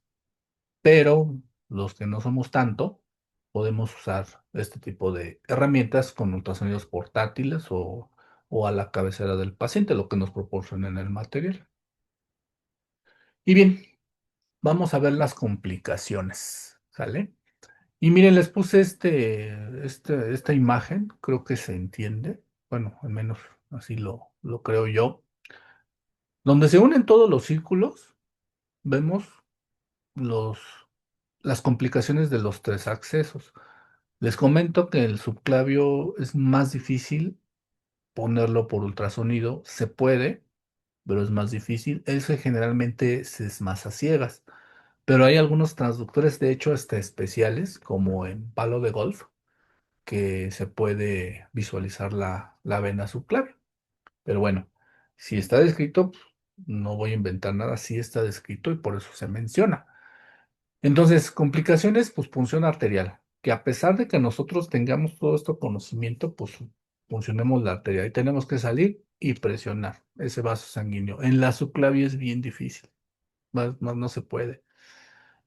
Pero los que no somos tanto, podemos usar este tipo de herramientas con ultrasonidos portátiles o a la cabecera del paciente, lo que nos proporcionen el material. Y bien, vamos a ver las complicaciones, ¿sale? Y miren, les puse esta imagen, creo que se entiende, bueno, al menos así lo creo yo, donde se unen todos los círculos, vemos los, las complicaciones de los tres accesos. Les comento que el subclavio es más difícil ponerlo por ultrasonido. Se puede, pero es más difícil. Ese generalmente es más a ciegas. Pero hay algunos transductores, de hecho, hasta especiales, como en palo de golf, que se puede visualizar la vena subclavia. Pero bueno, si está descrito, pues, no voy a inventar nada. Sí está descrito y por eso se menciona. Entonces, complicaciones, pues punción arterial, que a pesar de que nosotros tengamos todo este conocimiento, pues funcionemos la arteria y tenemos que salir y presionar ese vaso sanguíneo. En la subclavia es bien difícil, no se puede.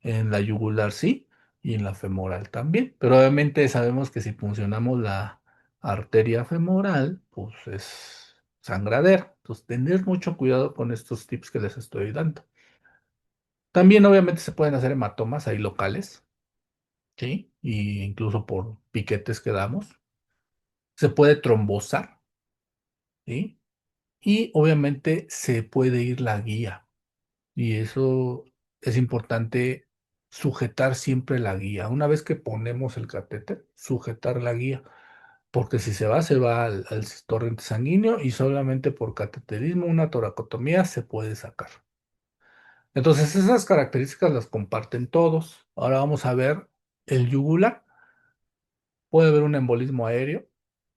En la yugular sí y en la femoral también. Pero obviamente sabemos que si puncionamos la arteria femoral, pues es sangradera. Entonces, tener mucho cuidado con estos tips que les estoy dando. También obviamente se pueden hacer hematomas ahí locales, ¿sí? Y incluso por piquetes que damos. Se puede trombosar, ¿sí? Y obviamente se puede ir la guía. Y eso es importante, sujetar siempre la guía. Una vez que ponemos el catéter, sujetar la guía. Porque si se va al torrente sanguíneo y solamente por cateterismo, una toracotomía se puede sacar. Entonces esas características las comparten todos. Ahora vamos a ver el yugular. Puede haber un embolismo aéreo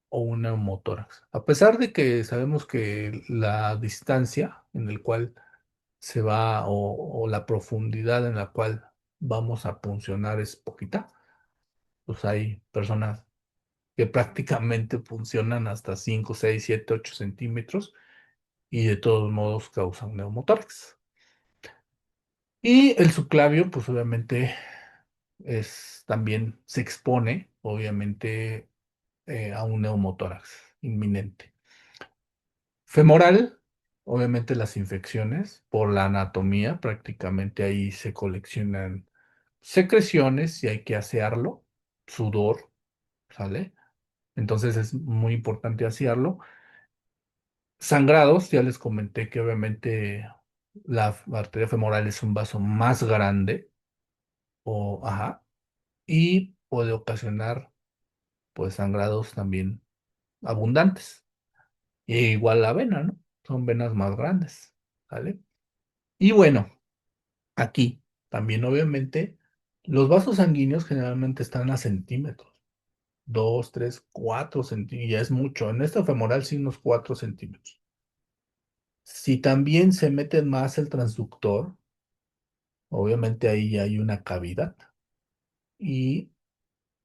o un neumotórax. A pesar de que sabemos que la distancia en el cual se va o la profundidad en la cual vamos a puncionar es poquita, pues hay personas que prácticamente funcionan hasta 5, 6, 7, 8 centímetros y de todos modos causan neumotórax. Y el subclavio, pues obviamente también se expone, obviamente, a un neumotórax inminente. Femoral, obviamente las infecciones por la anatomía, prácticamente ahí se coleccionan secreciones y hay que asearlo, sudor, ¿sale? Entonces es muy importante asearlo. Sangrados, ya les comenté que obviamente la arteria femoral es un vaso más grande, ajá, y puede ocasionar pues sangrados también abundantes. Y igual la vena, ¿no? Son venas más grandes, ¿vale? Y bueno, aquí también obviamente los vasos sanguíneos generalmente están a centímetros, 2, 3, 4 centímetros, ya es mucho. En esta femoral sí unos 4 centímetros. Si también se mete más el transductor, obviamente ahí ya hay una cavidad y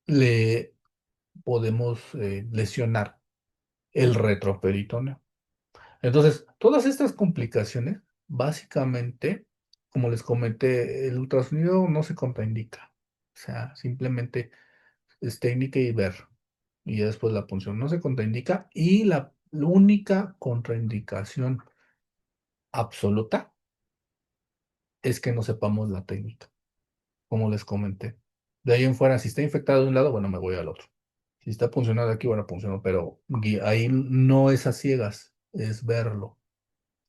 le podemos lesionar el retroperitoneo. Entonces, todas estas complicaciones, básicamente, como les comenté, el ultrasonido no se contraindica. O sea, simplemente es técnica y ver. Y ya después la punción no se contraindica. Y la única contraindicación absoluta es que no sepamos la técnica, como les comenté. De ahí en fuera, si está infectado de un lado, bueno, me voy al otro. Si está puncionado aquí, bueno, punciono, pero ahí no es a ciegas, es verlo.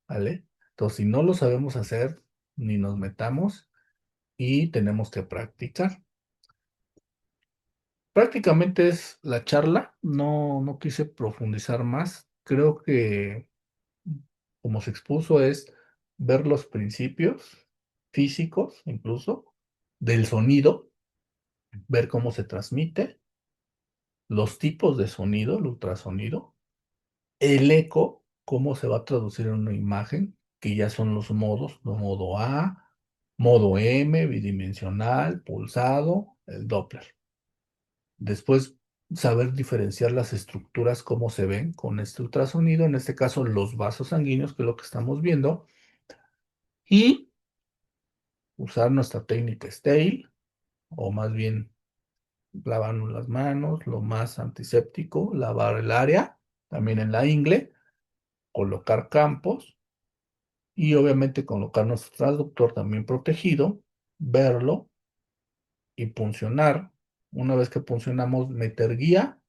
¿Vale? Entonces, si no lo sabemos hacer, ni nos metamos y tenemos que practicar. Prácticamente es la charla, no quise profundizar más. Creo que como se expuso es ver los principios físicos, incluso, del sonido, ver cómo se transmite, los tipos de sonido, el ultrasonido, el eco, cómo se va a traducir en una imagen, que ya son los modos, modo A, modo M, bidimensional, pulsado, el Doppler. Después, saber diferenciar las estructuras, cómo se ven con este ultrasonido, en este caso los vasos sanguíneos, que es lo que estamos viendo, y usar nuestra técnica STAIL, o más bien lavarnos las manos, lo más antiséptico, lavar el área, también en la ingle, colocar campos y obviamente colocar nuestro transductor también protegido, verlo y puncionar. Una vez que puncionamos, meter guía,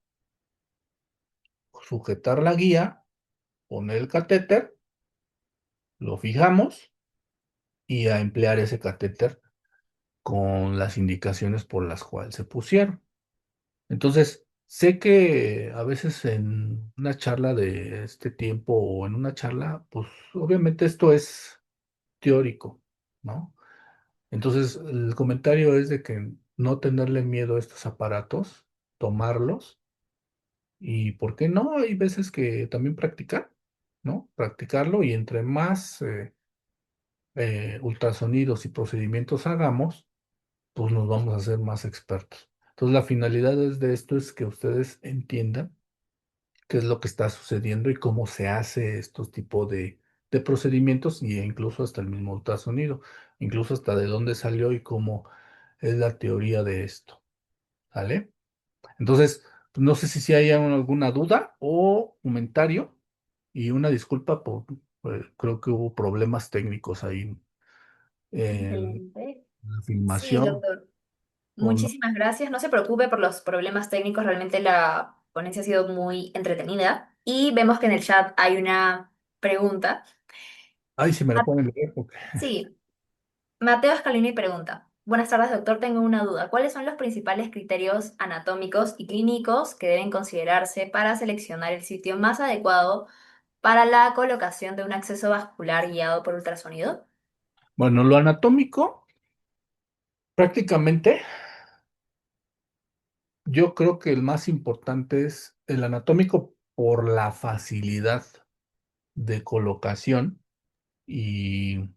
sujetar la guía, poner el catéter, lo fijamos y a emplear ese catéter con las indicaciones por las cuales se pusieron. Entonces, sé que a veces en una charla de este tiempo o en una charla, pues obviamente esto es teórico, ¿no? Entonces, el comentario es de que no tenerle miedo a estos aparatos, tomarlos y, ¿por qué no? Hay veces que también practicar, ¿no? Practicarlo y entre más ultrasonidos y procedimientos hagamos, pues nos vamos a hacer más expertos. Entonces, la finalidad de esto es que ustedes entiendan qué es lo que está sucediendo y cómo se hace estos tipos de de procedimientos y incluso hasta el mismo ultrasonido, incluso hasta de dónde salió y cómo es la teoría de esto, ¿vale? Entonces, pues, no sé si hay alguna duda o comentario y una disculpa creo que hubo problemas técnicos ahí en Excelente. la Sí, filmación. doctor. O no. Muchísimas gracias. No se preocupe por los problemas técnicos. Realmente la ponencia ha sido muy entretenida. Y vemos que en el chat hay una pregunta. Ay, si me la Ah, pueden leer, porque sí, Mateo Scalini pregunta. Buenas tardes, doctor. Tengo una duda. ¿Cuáles son los principales criterios anatómicos y clínicos que deben considerarse para seleccionar el sitio más adecuado para la colocación de un acceso vascular guiado por ultrasonido? bueno, lo anatómico, prácticamente, yo creo que el más importante es el anatómico por la facilidad de colocación y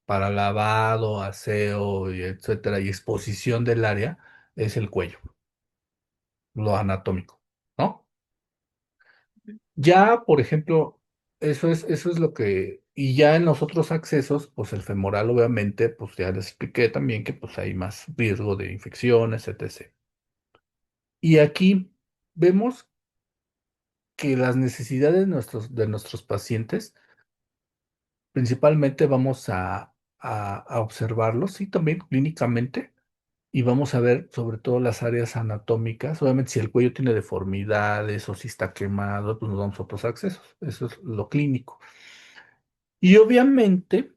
para lavado, aseo, y etcétera, y exposición del área, es el cuello, lo anatómico, ¿no? Ya, por ejemplo, eso es lo que, y ya en los otros accesos, pues el femoral, obviamente, pues ya les expliqué también que pues hay más riesgo de infecciones, etc. Y aquí vemos que las necesidades de nuestros pacientes, principalmente vamos a observarlos y también clínicamente, y vamos a ver sobre todo las áreas anatómicas. Obviamente, si el cuello tiene deformidades o si está quemado, pues nos vamos a otros accesos. Eso es lo clínico. Y obviamente,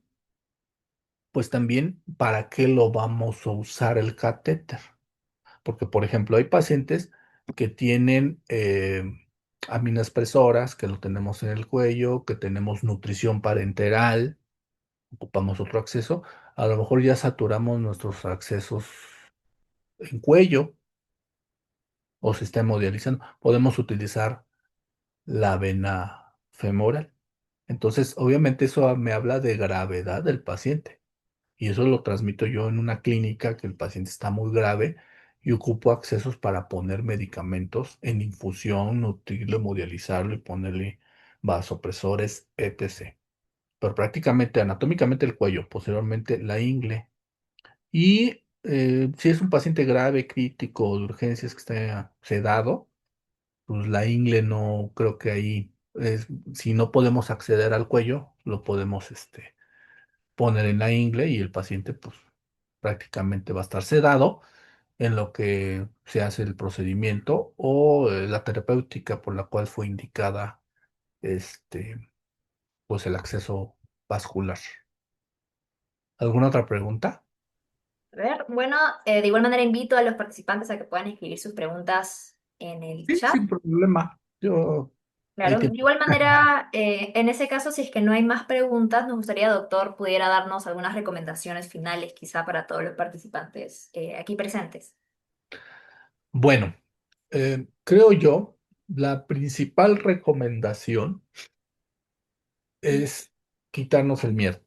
pues también, ¿para qué lo vamos a usar el catéter? Porque, por ejemplo, hay pacientes que tienen aminoexpresoras, que lo tenemos en el cuello, que tenemos nutrición parenteral, ocupamos otro acceso. A lo mejor ya saturamos nuestros accesos en cuello o se está hemodializando. Podemos utilizar la vena femoral. Entonces, obviamente, eso me habla de gravedad del paciente. Y eso lo transmito yo en una clínica que el paciente está muy grave y ocupo accesos para poner medicamentos en infusión, nutrirlo, hemodializarlo y ponerle vasopresores, etc. Pero prácticamente anatómicamente el cuello, posteriormente la ingle. Y si es un paciente grave, crítico, de urgencias que está sedado, pues la ingle no creo que ahí, si no podemos acceder al cuello, lo podemos poner en la ingle y el paciente pues prácticamente va a estar sedado en lo que se hace el procedimiento o la terapéutica por la cual fue indicada pues el acceso vascular. ¿Alguna otra pregunta? A ver, bueno, de igual manera invito a los participantes a que puedan escribir sus preguntas en el Sí, chat. sin problema. Yo hay Claro, de tiempo. igual manera, en ese caso, si es que no hay más preguntas, nos gustaría, doctor, pudiera darnos algunas recomendaciones finales, quizá para todos los participantes aquí presentes. Bueno, creo yo, la principal recomendación es quitarnos el miedo.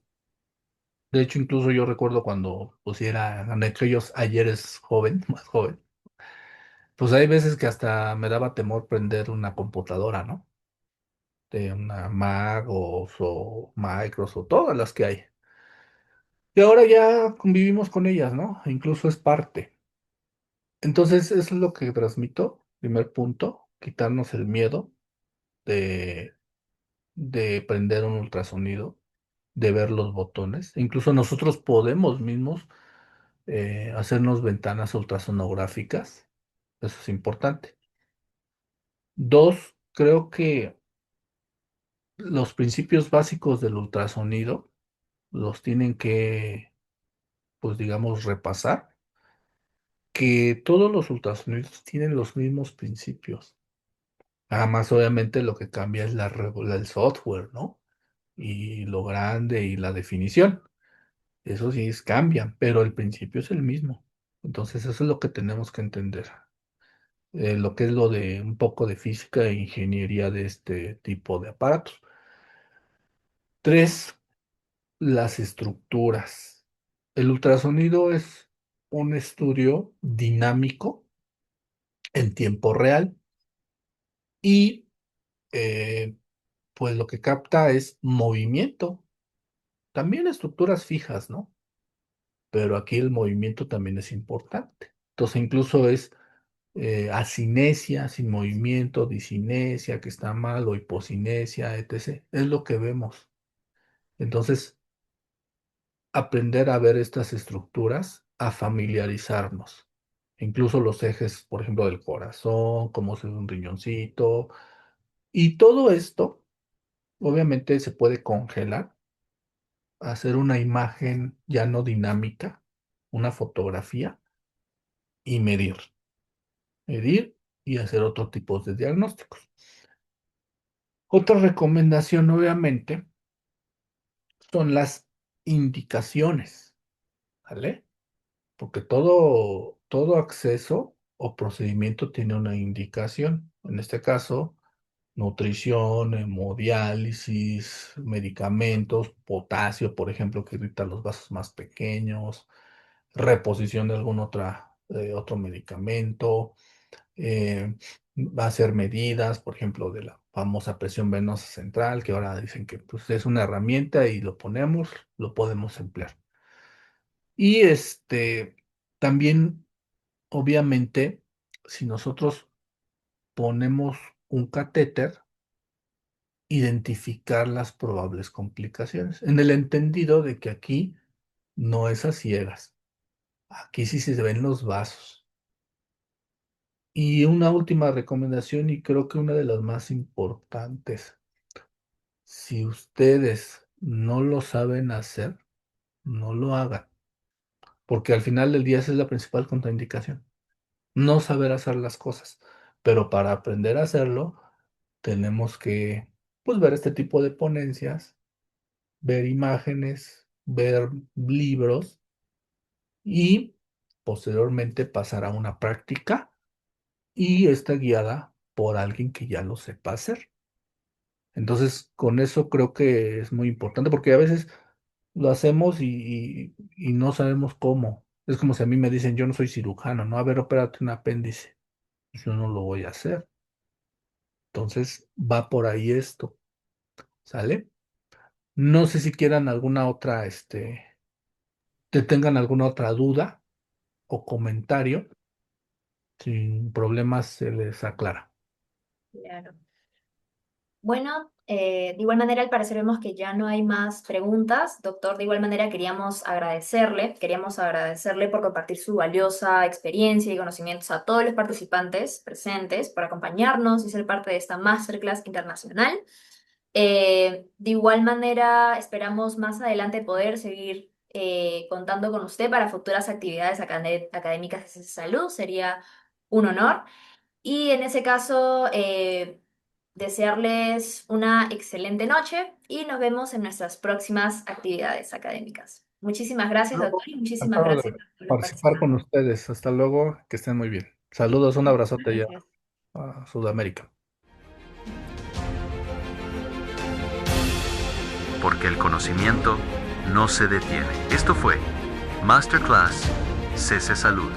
De hecho, incluso yo recuerdo cuando pusiera en aquellos ayeres joven, más joven, pues hay veces que hasta me daba temor prender una computadora, ¿no? De una Mac o Microsoft, todas las que hay. Y ahora ya convivimos con ellas, ¿no? Incluso es parte. Entonces, eso es lo que transmito. Primer punto, quitarnos el miedo de, de prender un ultrasonido, de ver los botones. Incluso nosotros podemos mismos hacernos ventanas ultrasonográficas. Eso es importante. Dos, creo que los principios básicos del ultrasonido los tienen que, pues digamos, repasar, que todos los ultrasonidos tienen los mismos principios. Nada más, obviamente, lo que cambia es el software, ¿no? Y lo grande y la definición. Eso sí cambian, pero el principio es el mismo. Entonces, eso es lo que tenemos que entender. Lo que es lo de un poco de física e ingeniería de este tipo de aparatos. Tres, las estructuras. El ultrasonido es un estudio dinámico en tiempo real y pues lo que capta es movimiento, también estructuras fijas, ¿no? Pero aquí el movimiento también es importante. Entonces incluso es acinesia, sin movimiento, discinesia, que está mal, o hipocinesia, etc. Es lo que vemos. Entonces, aprender a ver estas estructuras, a familiarizarnos. Incluso los ejes, por ejemplo, del corazón, cómo se ve un riñoncito. Y todo esto, obviamente, se puede congelar, hacer una imagen ya no dinámica, una fotografía, y medir. Medir y hacer otro tipo de diagnósticos. Otra recomendación, obviamente, son las indicaciones, ¿vale? Porque todo acceso o procedimiento tiene una indicación. En este caso, nutrición, hemodiálisis, medicamentos, potasio, por ejemplo, que irrita los vasos más pequeños, reposición de algún otro medicamento, va a hacer medidas, por ejemplo, de la famosa presión venosa central, que ahora dicen que pues, es una herramienta y lo podemos emplear. Y también, obviamente, si nosotros ponemos un catéter, identificar las probables complicaciones, en el entendido de que aquí no es a ciegas, aquí sí se ven los vasos. Y una última recomendación, y creo que una de las más importantes, si ustedes no lo saben hacer, no lo hagan, porque al final del día esa es la principal contraindicación, no saber hacer las cosas. Pero para aprender a hacerlo, tenemos que, pues, ver este tipo de ponencias, ver imágenes, ver libros y posteriormente pasar a una práctica, y está guiada por alguien que ya lo sepa hacer. Entonces, con eso creo que es muy importante, porque a veces lo hacemos y no sabemos cómo. Es como si a mí me dicen, yo no soy cirujano, ¿no? A ver, opérate un apéndice. Pues yo no lo voy a hacer. Entonces, va por ahí esto, ¿sale? No sé si quieran alguna otra, te tengan alguna otra duda o comentario. Sin problemas se les aclara. Claro. Bueno, de igual manera, al parecer vemos que ya no hay más preguntas. Doctor, de igual manera queríamos agradecerle por compartir su valiosa experiencia y conocimientos a todos los participantes presentes, por acompañarnos y ser parte de esta masterclass internacional. De igual manera, esperamos más adelante poder seguir contando con usted para futuras actividades académicas de salud. Sería un honor. Y en ese caso, desearles una excelente noche y nos vemos en nuestras próximas actividades académicas. Muchísimas gracias, doctor, Luego, y muchísimas encantado gracias de a todos los participar con participantes. ustedes. Hasta luego, que estén muy bien. Saludos, un abrazote ya Gracias. a Sudamérica. Porque el conocimiento no se detiene. Esto fue Masterclass CC Salud.